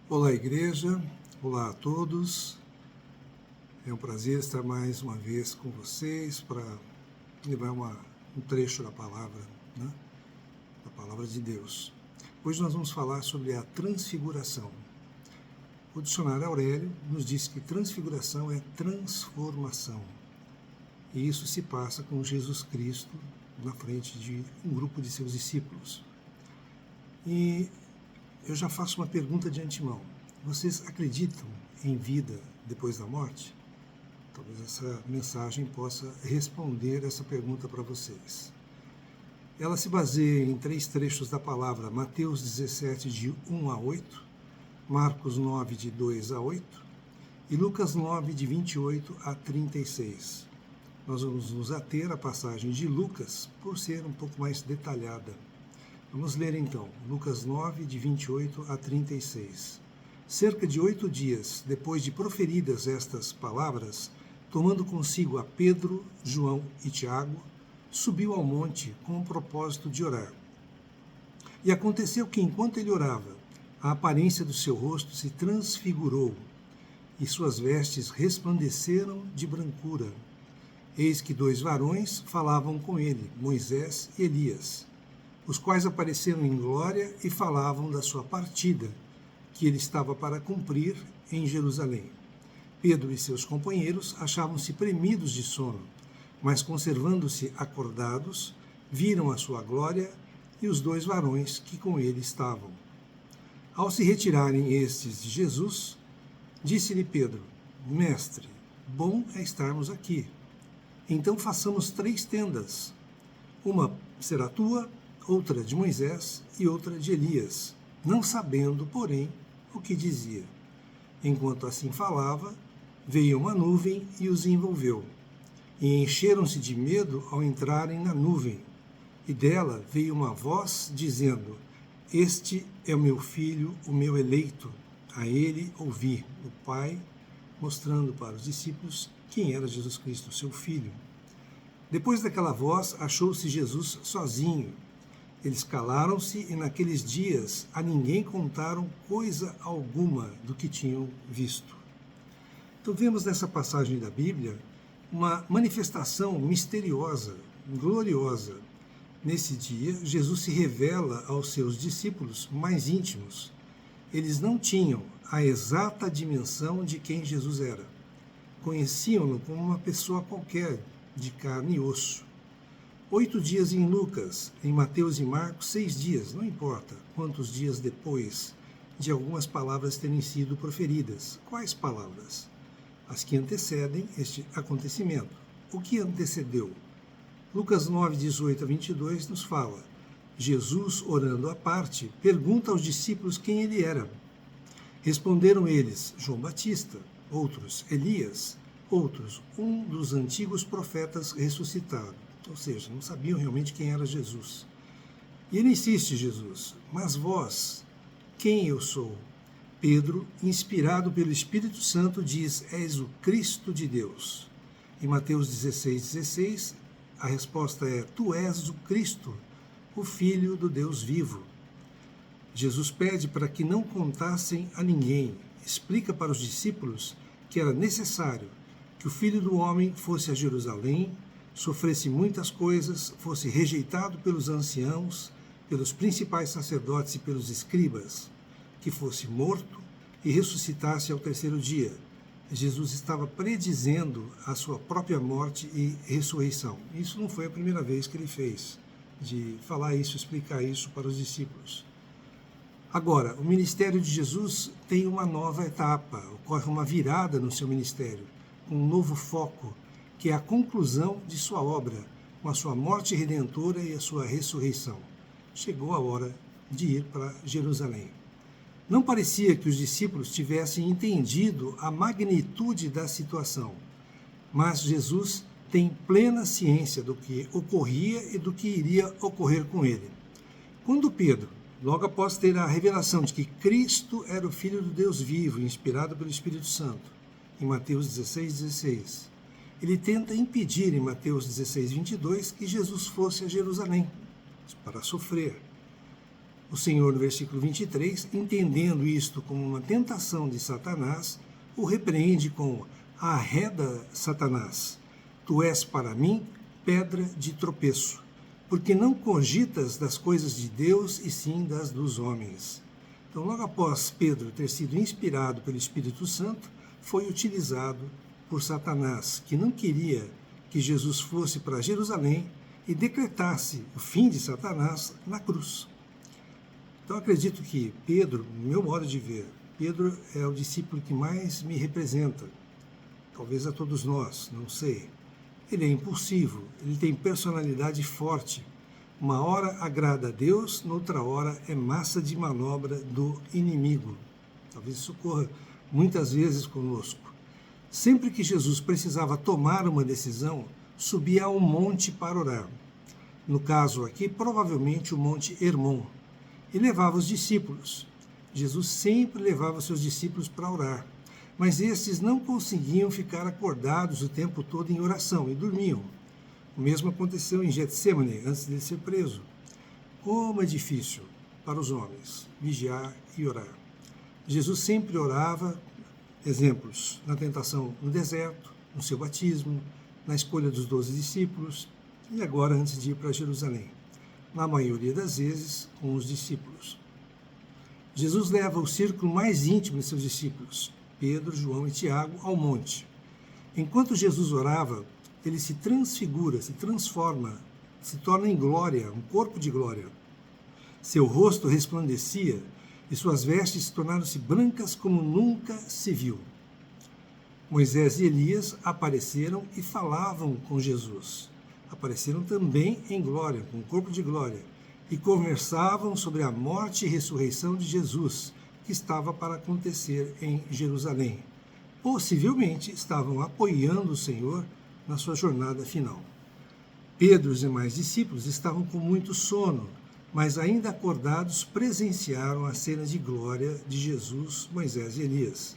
Olá, igreja. Olá a todos. É um prazer estar mais uma vez com vocês para levar um trecho da palavra, né? Da palavra de Deus. Hoje nós vamos falar sobre a transfiguração. O dicionário Aurélio nos diz que transfiguração é transformação. E isso se passa com Jesus Cristo na frente de um grupo de seus discípulos. E eu já faço uma pergunta de antemão. Vocês acreditam em vida depois da morte? Talvez essa mensagem possa responder essa pergunta para vocês. Ela se baseia em 3 trechos da palavra: Mateus 17, de 1 a 8, Marcos 9, de 2 a 8 e Lucas 9, de 28 a 36. Nós vamos nos ater à passagem de Lucas por ser um pouco mais detalhada. Vamos ler então, Lucas 9, de 28 a 36. Cerca de 8 dias depois de proferidas estas palavras, tomando consigo a Pedro, João e Tiago, subiu ao monte com o propósito de orar. E aconteceu que, enquanto ele orava, a aparência do seu rosto se transfigurou, e suas vestes resplandeceram de brancura. Eis que 2 varões falavam com ele, Moisés e Elias, os quais apareceram em glória e falavam da sua partida, que ele estava para cumprir em Jerusalém. Pedro e seus companheiros achavam-se premidos de sono, mas conservando-se acordados, viram a sua glória e os 2 varões que com ele estavam. Ao se retirarem estes de Jesus, disse-lhe Pedro: Mestre, bom é estarmos aqui. Então façamos 3 tendas. Uma será tua, outra de Moisés e outra de Elias, não sabendo, porém, o que dizia. Enquanto assim falava, veio uma nuvem e os envolveu, e encheram-se de medo ao entrarem na nuvem. E dela veio uma voz dizendo: Este é o meu filho, o meu eleito, a ele ouvi. O Pai mostrando para os discípulos quem era Jesus Cristo, seu filho. Depois daquela voz, achou-se Jesus sozinho. Eles calaram-se e naqueles dias a ninguém contaram coisa alguma do que tinham visto. Então vemos nessa passagem da Bíblia uma manifestação misteriosa, gloriosa. Nesse dia, Jesus se revela aos seus discípulos mais íntimos. Eles não tinham a exata dimensão de quem Jesus era. Conheciam-no como uma pessoa qualquer, de carne e osso. 8 dias em Lucas, em Mateus e Marcos, 6 dias, não importa quantos dias depois de algumas palavras terem sido proferidas. Quais palavras? As que antecedem este acontecimento. O que antecedeu? Lucas 9, 18 a 22 nos fala: Jesus, orando à parte, pergunta aos discípulos quem ele era. Responderam eles: João Batista, outros, Elias, outros, um dos antigos profetas ressuscitado. Ou seja, não sabiam realmente quem era Jesus. E ele insiste, Jesus: Mas vós, quem eu sou? Pedro, inspirado pelo Espírito Santo, diz: És o Cristo de Deus. Em Mateus 16, a resposta é: Tu és o Cristo, o Filho do Deus vivo. Jesus pede para que não contassem a ninguém. Explica para os discípulos que era necessário que o Filho do Homem fosse a Jerusalém, sofresse muitas coisas, fosse rejeitado pelos anciãos, pelos principais sacerdotes e pelos escribas, que fosse morto e ressuscitasse ao 3º dia. Jesus estava predizendo a sua própria morte e ressurreição. Isso não foi a primeira vez que ele fez, de falar isso, explicar isso para os discípulos. Agora, o ministério de Jesus tem uma nova etapa, ocorre uma virada no seu ministério, um novo foco, que é a conclusão de sua obra, com a sua morte redentora e a sua ressurreição. Chegou a hora de ir para Jerusalém. Não parecia que os discípulos tivessem entendido a magnitude da situação, mas Jesus tem plena ciência do que ocorria e do que iria ocorrer com ele. Quando Pedro, logo após ter a revelação de que Cristo era o Filho do Deus vivo, inspirado pelo Espírito Santo, em Mateus 16, ele tenta impedir em Mateus 16, 22, que Jesus fosse a Jerusalém para sofrer. O Senhor, no versículo 23, entendendo isto como uma tentação de Satanás, o repreende com: arreda, Satanás, tu és para mim pedra de tropeço, porque não cogitas das coisas de Deus e sim das dos homens. Então, logo após Pedro ter sido inspirado pelo Espírito Santo, foi utilizado por Satanás, que não queria que Jesus fosse para Jerusalém e decretasse o fim de Satanás na cruz. Então, acredito que Pedro, no meu modo de ver, Pedro é o discípulo que mais me representa, talvez a todos nós, não sei. Ele é impulsivo, ele tem personalidade forte. Uma hora agrada a Deus, noutra hora é massa de manobra do inimigo. Talvez isso ocorra muitas vezes conosco. Sempre que Jesus precisava tomar uma decisão, subia a um monte para orar. No caso aqui, provavelmente o Monte Hermon. E levava os discípulos. Jesus sempre levava seus discípulos para orar. Mas estes não conseguiam ficar acordados o tempo todo em oração e dormiam. O mesmo aconteceu em Getsemane, antes de ser preso. Como é difícil para os homens vigiar e orar. Jesus sempre orava, exemplos, na tentação no deserto, no seu batismo, na escolha dos 12 discípulos e agora antes de ir para Jerusalém. Na maioria das vezes, com os discípulos. Jesus leva o círculo mais íntimo de seus discípulos, Pedro, João e Tiago, ao monte. Enquanto Jesus orava, ele se transfigura, se transforma, se torna em glória, um corpo de glória. Seu rosto resplandecia e suas vestes tornaram-se brancas como nunca se viu. Moisés e Elias apareceram e falavam com Jesus. Apareceram também em glória, com um corpo de glória, e conversavam sobre a morte e ressurreição de Jesus, que estava para acontecer em Jerusalém. Possivelmente estavam apoiando o Senhor na sua jornada final. Pedro e os demais discípulos estavam com muito sono, mas ainda acordados presenciaram a cena de glória de Jesus, Moisés e Elias.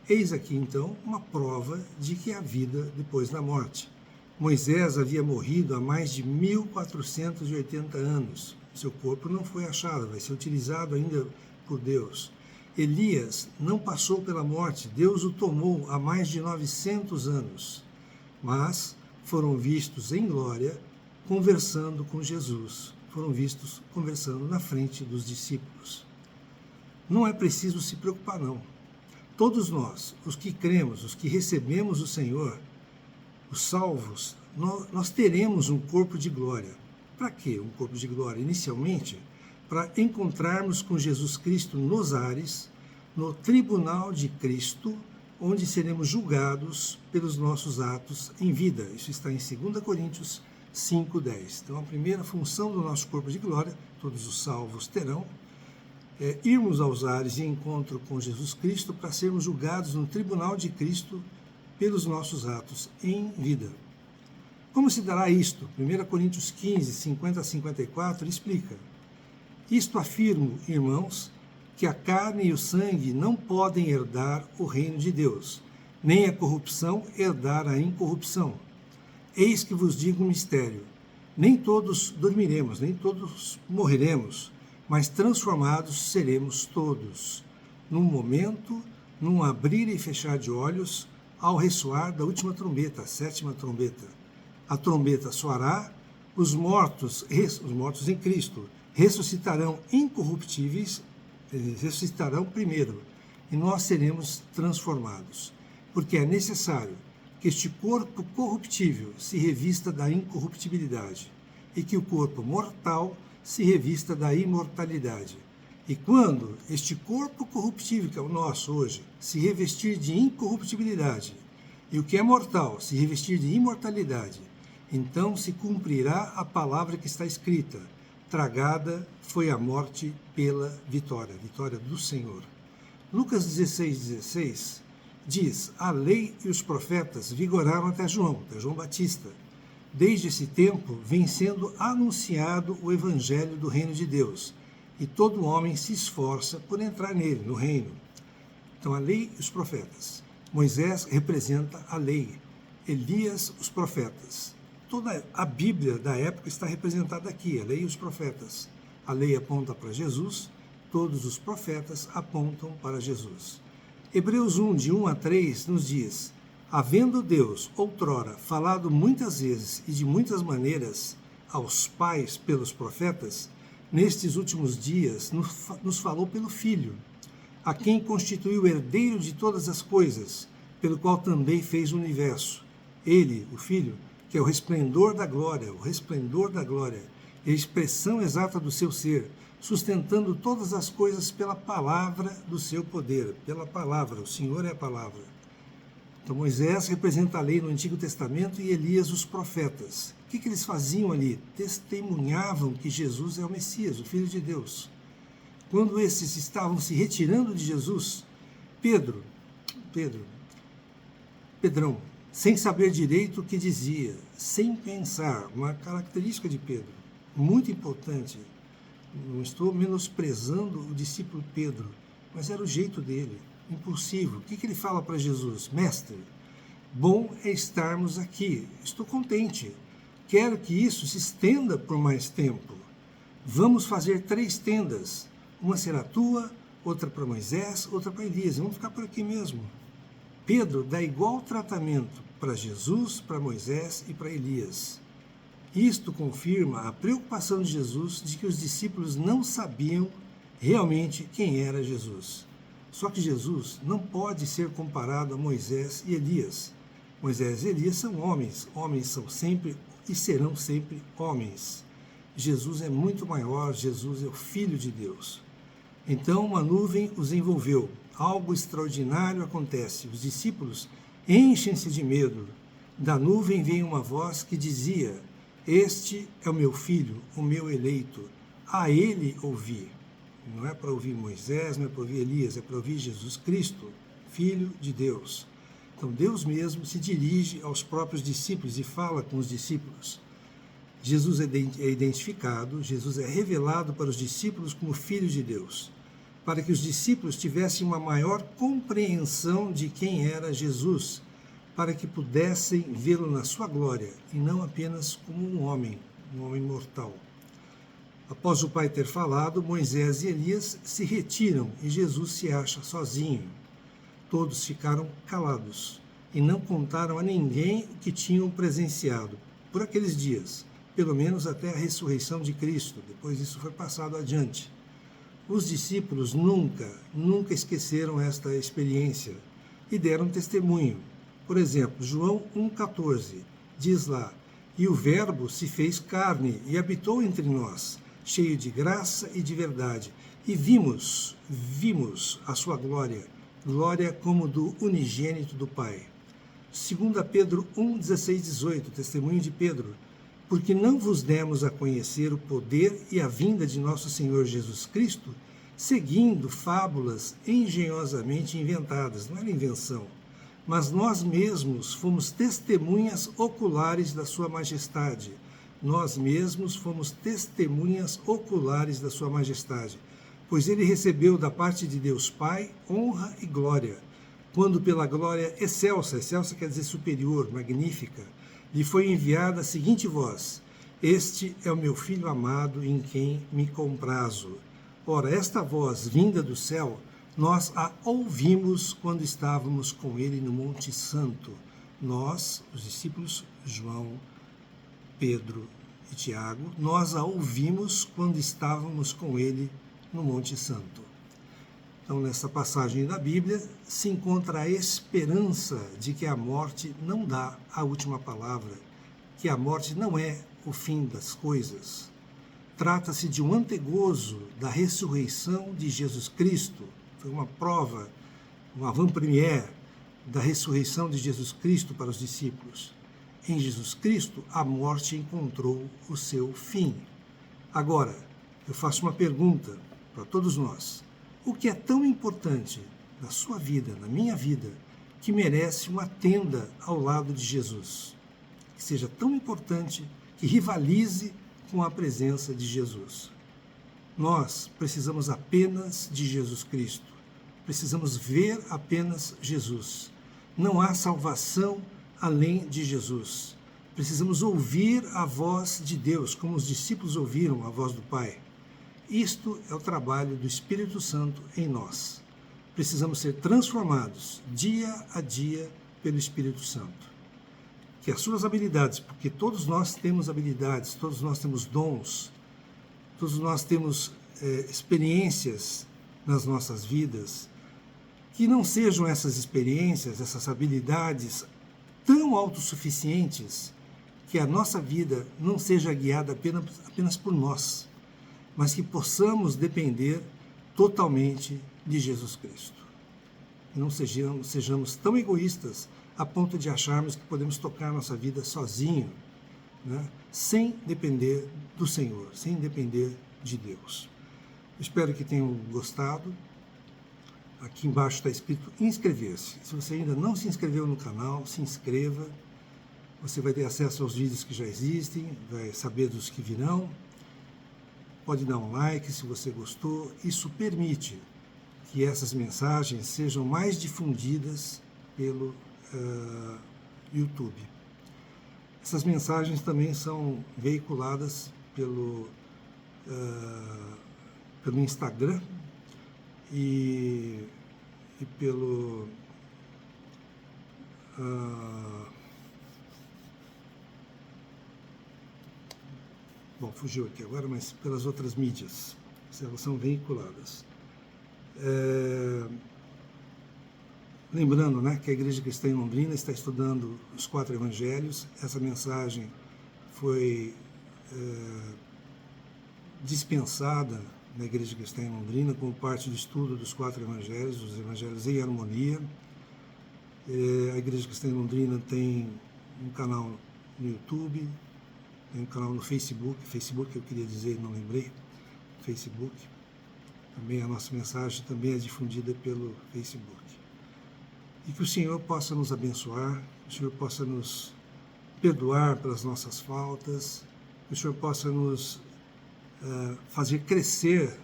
Eis aqui então uma prova de que há vida depois da morte. Moisés havia morrido há mais de 1480 anos. Seu corpo não foi achado, vai ser utilizado ainda por Deus. Elias não passou pela morte, Deus o tomou há mais de 900 anos. Mas foram vistos em glória conversando com Jesus. Foram vistos conversando na frente dos discípulos. Não é preciso se preocupar, não. Todos nós, os que cremos, os que recebemos o Senhor, os salvos, nós teremos um corpo de glória. Para quê um corpo de glória? Inicialmente, para encontrarmos com Jesus Cristo nos ares, no tribunal de Cristo, onde seremos julgados pelos nossos atos em vida. Isso está em 2 Coríntios 5:10. Então, a primeira função do nosso corpo de glória, todos os salvos terão, é irmos aos ares em encontro com Jesus Cristo para sermos julgados no tribunal de Cristo pelos nossos atos em vida. Como se dará isto? 1 Coríntios 15, 50 a 54 explica. Isto afirmo, irmãos, que a carne e o sangue não podem herdar o reino de Deus, nem a corrupção herdar a incorrupção. Eis que vos digo um mistério. Nem todos dormiremos, nem todos morreremos, mas transformados seremos todos. Num momento, num abrir e fechar de olhos, ao ressoar da última trombeta, a 7ª trombeta. A trombeta soará, os mortos em Cristo, ressuscitarão incorruptíveis, eles ressuscitarão primeiro, e nós seremos transformados. Porque é necessário que este corpo corruptível se revista da incorruptibilidade, e que o corpo mortal se revista da imortalidade. E quando este corpo corruptível, que é o nosso hoje, se revestir de incorruptibilidade, e o que é mortal se revestir de imortalidade, então se cumprirá a palavra que está escrita: tragada foi a morte pela vitória, vitória do Senhor. Lucas 16:16 diz: a lei e os profetas vigoraram até João Batista. Desde esse tempo vem sendo anunciado o evangelho do reino de Deus, e todo homem se esforça por entrar nele, no reino. Então, a lei e os profetas. Moisés representa a lei, Elias, os profetas. Toda a Bíblia da época está representada aqui, a lei e os profetas. A lei aponta para Jesus, todos os profetas apontam para Jesus. Hebreus 1, de 1 a 3, nos diz: havendo Deus, outrora, falado muitas vezes e de muitas maneiras aos pais pelos profetas, nestes últimos dias nos falou pelo Filho, a quem constituiu herdeiro de todas as coisas, pelo qual também fez o universo. Ele, o Filho, que é o resplendor da glória, e a expressão exata do seu ser, sustentando todas as coisas pela palavra do seu poder, pela palavra, o Senhor é a palavra. Então Moisés representa a lei no Antigo Testamento e Elias os profetas. O que eles faziam ali? Testemunhavam que Jesus é o Messias, o Filho de Deus. Quando esses estavam se retirando de Jesus, Pedrão, sem saber direito o que dizia, sem pensar, uma característica de Pedro, muito importante. Não estou menosprezando o discípulo Pedro, mas era o jeito dele, impulsivo. O que ele fala para Jesus? Mestre, bom é estarmos aqui, estou contente, quero que isso se estenda por mais tempo. Vamos fazer 3 tendas, uma será tua, outra para Moisés, outra para Elias, vamos ficar por aqui mesmo. Pedro dá igual tratamento para Jesus, para Moisés e para Elias. Isto confirma a preocupação de Jesus de que os discípulos não sabiam realmente quem era Jesus. Só que Jesus não pode ser comparado a Moisés e Elias. Moisés e Elias são homens, homens são sempre e serão sempre homens. Jesus é muito maior, Jesus é o Filho de Deus. Então uma nuvem os envolveu, algo extraordinário acontece, os discípulos enchem-se de medo. Da nuvem vem uma voz que dizia: este é o meu filho, o meu eleito, a ele ouvi. Não é para ouvir Moisés, não é para ouvir Elias, é para ouvir Jesus Cristo, Filho de Deus. Então Deus mesmo se dirige aos próprios discípulos e fala com os discípulos. Jesus é identificado, Jesus é revelado para os discípulos como Filho de Deus, para que os discípulos tivessem uma maior compreensão de quem era Jesus, para que pudessem vê-lo na sua glória, e não apenas como um homem mortal. Após o Pai ter falado, Moisés e Elias se retiram e Jesus se acha sozinho. Todos ficaram calados e não contaram a ninguém o que tinham presenciado por aqueles dias, pelo menos até a ressurreição de Cristo. Depois isso foi passado adiante. Os discípulos nunca esqueceram esta experiência e deram testemunho. Por exemplo, João 1,14 diz lá: e o Verbo se fez carne e habitou entre nós, cheio de graça e de verdade, e vimos a sua glória, glória como do unigênito do Pai. 2 Pedro 1,16, 18, testemunho de Pedro: porque não vos demos a conhecer o poder e a vinda de nosso Senhor Jesus Cristo, seguindo fábulas engenhosamente inventadas, não era invenção, mas nós mesmos fomos testemunhas oculares da sua majestade. Nós mesmos fomos testemunhas oculares da sua majestade, pois ele recebeu da parte de Deus Pai honra e glória, quando pela glória excelsa quer dizer superior, magnífica, lhe foi enviada a seguinte voz: este é o meu Filho amado, em quem me comprazo. Ora, esta voz vinda do céu, nós a ouvimos quando estávamos com ele no Monte Santo. Nós, os discípulos João, Pedro e Tiago, nós a ouvimos quando estávamos com ele no Monte Santo. Então, nessa passagem da Bíblia, se encontra a esperança de que a morte não dá a última palavra, que a morte não é o fim das coisas. Trata-se de um antegozo da ressurreição de Jesus Cristo. Foi uma prova, uma avant-première da ressurreição de Jesus Cristo para os discípulos. Em Jesus Cristo, a morte encontrou o seu fim. Agora, eu faço uma pergunta para todos nós. O que é tão importante na sua vida, na minha vida, que merece uma tenda ao lado de Jesus? Que seja tão importante, que rivalize com a presença de Jesus. Nós precisamos apenas de Jesus Cristo. Precisamos ver apenas Jesus. Não há salvação além de Jesus. Precisamos ouvir a voz de Deus, como os discípulos ouviram a voz do Pai. Isto é o trabalho do Espírito Santo em nós. Precisamos ser transformados dia a dia pelo Espírito Santo. Que as suas habilidades, porque todos nós temos habilidades, todos nós temos dons, todos nós temos experiências nas nossas vidas, que não sejam essas experiências, essas habilidades tão autossuficientes que a nossa vida não seja guiada apenas por nós, mas que possamos depender totalmente de Jesus Cristo. E não sejamos tão egoístas a ponto de acharmos que podemos tocar nossa vida sozinho, né? Sem depender do Senhor, sem depender de Deus. Espero que tenham gostado. Aqui embaixo está escrito inscrever-se. Se você ainda não se inscreveu no canal, se inscreva. Você vai ter acesso aos vídeos que já existem, vai saber dos que virão. Pode dar um like se você gostou. Isso permite que essas mensagens sejam mais difundidas pelo YouTube. Essas mensagens também são veiculadas pelo Instagram e pelo bom, fugiu aqui agora, mas pelas outras mídias, elas são veiculadas. Lembrando, né, que a Igreja Cristã em Londrina está estudando os 4 Evangelhos. Essa mensagem foi dispensada na Igreja Cristã em Londrina como parte do estudo dos 4 Evangelhos, os Evangelhos em harmonia. A Igreja Cristã em Londrina tem um canal no YouTube, tem um canal no Facebook eu queria dizer, não lembrei, Facebook. Também a nossa mensagem também é difundida pelo Facebook. E que o Senhor possa nos abençoar, que o Senhor possa nos perdoar pelas nossas faltas, que o Senhor possa nos fazer crescer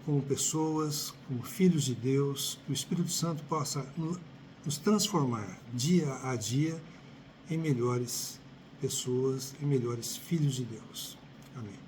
como pessoas, como filhos de Deus, que o Espírito Santo possa nos transformar dia a dia em melhores pessoas, em melhores filhos de Deus. Amém.